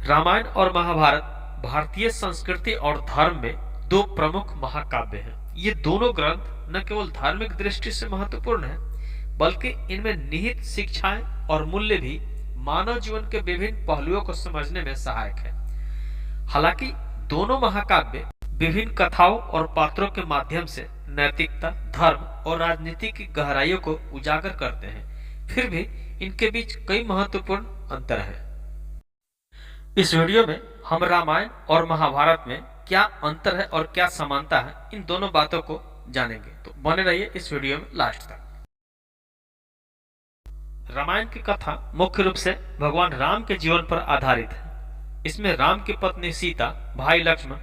रामायण और महाभारत भारतीय संस्कृति और धर्म में दो प्रमुख महाकाव्य हैं। ये दोनों ग्रंथ न केवल धार्मिक दृष्टि से महत्वपूर्ण हैं, बल्कि इनमें निहित शिक्षाएं और मूल्य भी मानव जीवन के विभिन्न पहलुओं को समझने में सहायक है। हालांकि दोनों महाकाव्य विभिन्न कथाओं और पात्रों के माध्यम से नैतिकता, धर्म और राजनीति की गहराइयों को उजागर करते हैं, फिर भी इनके बीच कई महत्वपूर्ण अंतर हैं। इस वीडियो में हम रामायण और महाभारत में क्या अंतर है और क्या समानता है, इन दोनों बातों को जानेंगे। तो बने रहिए इस वीडियो में लास्ट तक। रामायण की कथा मुख्य रूप से भगवान राम के जीवन पर आधारित है। इसमें राम की पत्नी सीता, भाई लक्ष्मण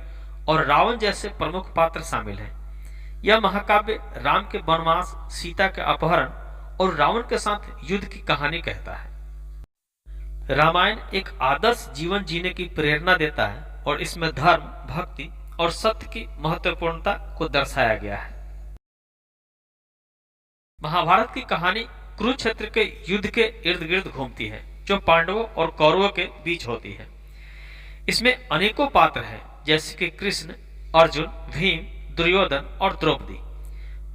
और रावण जैसे प्रमुख पात्र शामिल हैं। यह महाकाव्य राम के वनवास, सीता के अपहरण और रावण के साथ युद्ध की कहानी कहता है। रामायण एक आदर्श जीवन जीने की प्रेरणा देता है और इसमें धर्म, भक्ति और सत्य की महत्वपूर्णता को दर्शाया गया है। महाभारत की कहानी कुरुक्षेत्र के युद्ध के इर्द गिर्द घूमती है, जो पांडवों और कौरवों के बीच होती है। इसमें अनेकों पात्र हैं, जैसे कि कृष्ण, अर्जुन, भीम, दुर्योधन और द्रौपदी।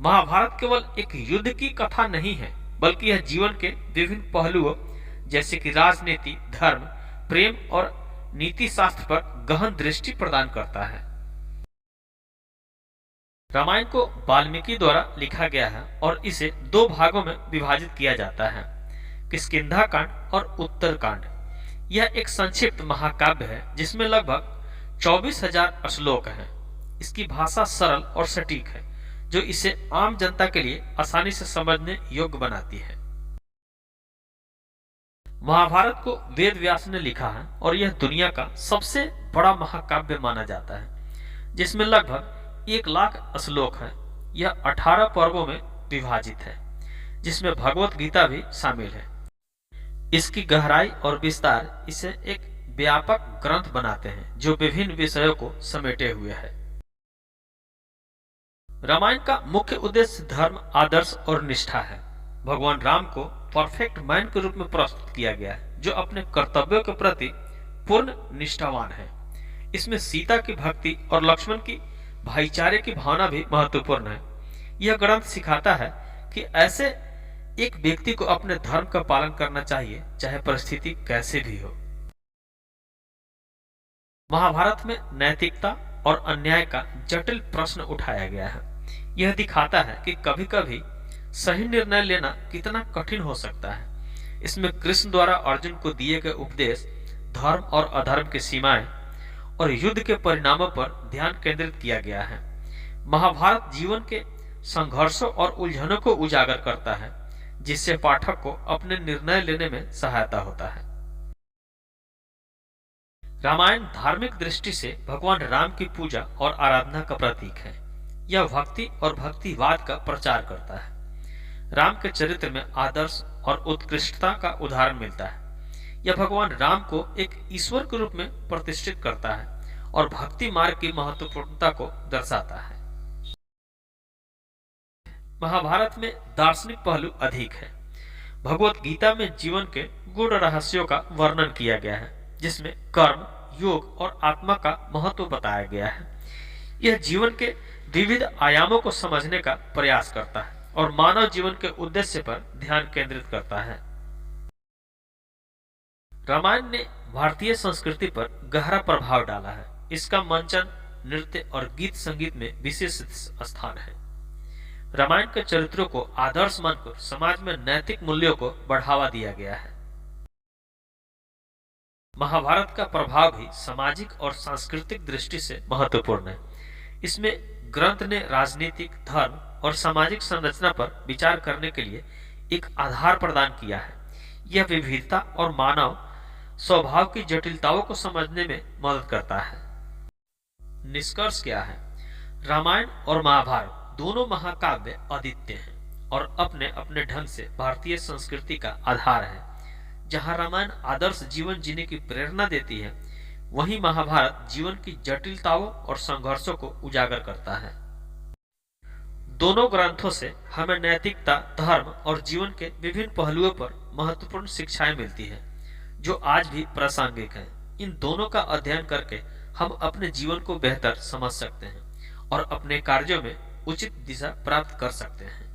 महाभारत केवल एक युद्ध की कथा नहीं है, बल्कि यह जीवन के विभिन्न पहलुओं जैसे कि राजनीति, धर्म, प्रेम और नीति शास्त्र पर गहन दृष्टि प्रदान करता है। रामायण को वाल्मीकि द्वारा लिखा गया है और इसे दो भागों में विभाजित किया जाता है, किष्किंधा कांड और उत्तर कांड। यह एक संक्षिप्त महाकाव्य है जिसमें लगभग 24,000 श्लोक हैं। इसकी भाषा सरल और सटीक है, जो इसे आम जनता के लिए आसानी से समझने योग्य बनाती है। महाभारत को वेद व्यास ने लिखा है और यह दुनिया का सबसे बड़ा महाकाव्य माना जाता है, जिसमें लगभग 1,00,000 श्लोक हैं। यह 18 पर्वों में विभाजित है, जिसमें भगवत गीता भी शामिल है। इसकी गहराई और विस्तार इसे एक व्यापक ग्रंथ बनाते हैं, जो विभिन्न विषयों को समेटे हुए है। रामायण का मुख्य उद्देश्य धर्म, आदर्श और निष्ठा है। भगवान राम को परफेक्ट मैन के रूप में प्रस्तुत किया गया है, जो अपने कर्तव्यों के प्रति पूर्ण निष्ठावान है। इसमें सीता की भक्ति और लक्ष्मण की भाईचारे की भावना भी महत्वपूर्ण है। यह ग्रंथ सिखाता है कि ऐसे एक व्यक्ति को अपने धर्म का पालन करना चाहिए, चाहे परिस्थिति कैसे भी हो। महाभारत में नैतिकता और अन्याय का जटिल प्रश्न उठाया गया है। यह दिखाता है कि कभी कभी सही निर्णय लेना कितना कठिन हो सकता है। इसमें कृष्ण द्वारा अर्जुन को दिए गए उपदेश, धर्म और अधर्म की सीमाएं और युद्ध के परिणामों पर ध्यान केंद्रित किया गया है। महाभारत जीवन के संघर्षों और उलझनों को उजागर करता है, जिससे पाठक को अपने निर्णय लेने में सहायता होता है। रामायण धार्मिक दृष्टि से भगवान राम की पूजा और आराधना का प्रतीक है। यह भक्ति और भक्तिवाद का प्रचार करता है। राम के चरित्र में आदर्श और उत्कृष्टता का उदाहरण मिलता है। यह भगवान राम को एक ईश्वर के रूप में प्रतिष्ठित करता है और भक्ति मार्ग की महत्वपूर्णता को दर्शाता है। महाभारत में दार्शनिक पहलू अधिक है। भगवत गीता में जीवन के गूढ़ रहस्यों का वर्णन किया गया है, जिसमें कर्म, योग और आत्मा का महत्व बताया गया है। यह जीवन के विविध आयामों को समझने का प्रयास करता है और मानव जीवन के उद्देश्य पर ध्यान केंद्रित करता है। रामायण ने भारतीय संस्कृति पर गहरा प्रभाव डाला है। इसका मंचन, नृत्य और गीत संगीत में विशेष स्थान है। रामायण के चरित्रों को आदर्श मानकर समाज में नैतिक मूल्यों को बढ़ावा दिया गया है। महाभारत का प्रभाव भी सामाजिक और सांस्कृतिक दृष्टि से महत्वपूर्ण है। इसमें ग्रंथ ने राजनीतिक, धर्म और सामाजिक संरचना पर विचार करने के लिए एक आधार प्रदान किया है। यह विविधता और मानव स्वभाव की जटिलताओं को समझने में मदद करता है। निष्कर्ष क्या है? रामायण और महाभारत दोनों महाकाव्य अद्वितीय हैं और अपने अपने ढंग से भारतीय संस्कृति का आधार है। जहां रामायण आदर्श जीवन जीने की प्रेरणा देती है, वहीं महाभारत जीवन की जटिलताओं और संघर्षों को उजागर करता है। दोनों ग्रंथों से हमें नैतिकता, धर्म और जीवन के विभिन्न पहलुओं पर महत्वपूर्ण शिक्षाएं मिलती हैं, जो आज भी प्रासंगिक हैं। इन दोनों का अध्ययन करके हम अपने जीवन को बेहतर समझ सकते हैं और अपने कार्यों में उचित दिशा प्राप्त कर सकते हैं।